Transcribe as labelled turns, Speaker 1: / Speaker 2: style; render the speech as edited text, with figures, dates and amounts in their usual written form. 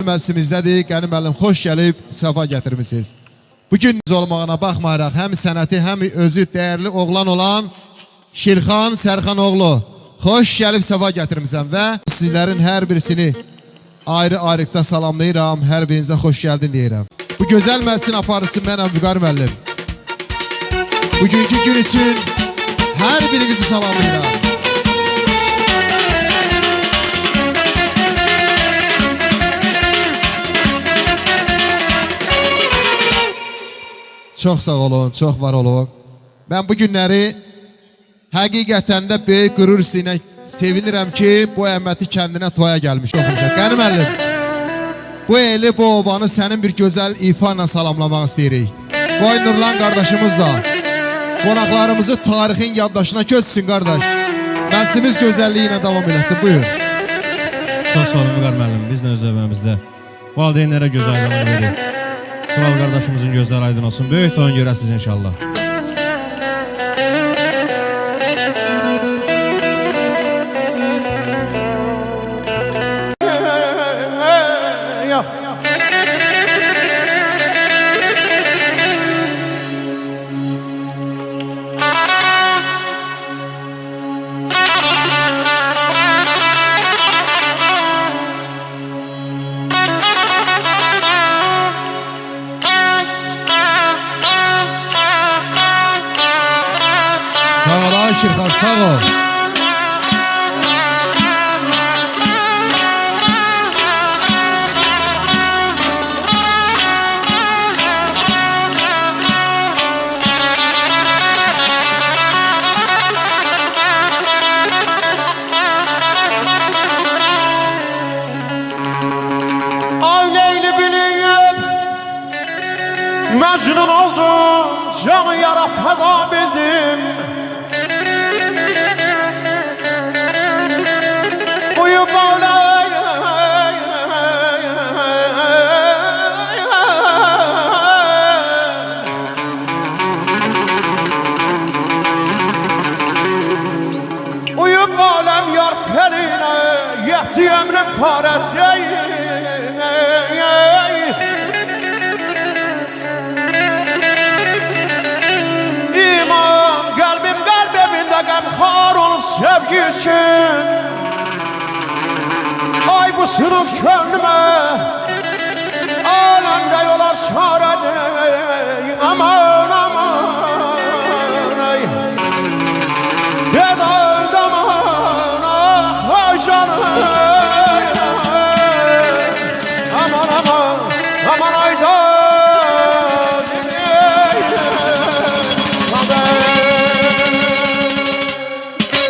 Speaker 1: məclisimizdədir. Qəni müəllim, xoş gəlib, səfa gətirmişsiniz. Bugün olmağına baxmayaraq, həm sənəti, həm özü dəyərli oğlan olan Şirxan Sərxanoğlu, xoş gəlib, səfa gətirmişsən və sizlərin hər birisini ayrı-ayrıqda salamlayıram, hər birinizə xoş gəldin deyirəm. Bu gözəl məclisin aparıcısı mənəm, Vüqar müəllim. Bugünkü gün üçün hər birinizi salamlayıram. Çox sağ olun, çox var olun. Mən bu günləri həqiqətən də böyük qürur ilə sevinirəm ki, bu əhməti kəndinə toya gəlmiş. Qəni müəllim, bu eli, bu obanı sənin bir gözəl ifa ilə salamlamaq istəyirik. Qoy Nurlan qardaşımız da qonaqlarımızı tarixin yaddaşına köçsün qardaş. Məclisimiz gözəlliyi ilə davam eləsin, buyur.
Speaker 2: Çox sağ olun Vüqar müəllim, biz də öz növbəmizdə valideynlərə göz aydınlığı veririk. Kral kardeşimizin gözleri aydın olsun. Böyük toyun görəsiniz inşallah.
Speaker 1: Şirxan, sağ ol.
Speaker 3: Aileyli biliyip Mecnun oldum, canı yara feda bildim. Uyup alem yar feline yetti emrim paret değil. İman kalbimde gamhar olup sevgi için. Ay bu sınıf gönlüme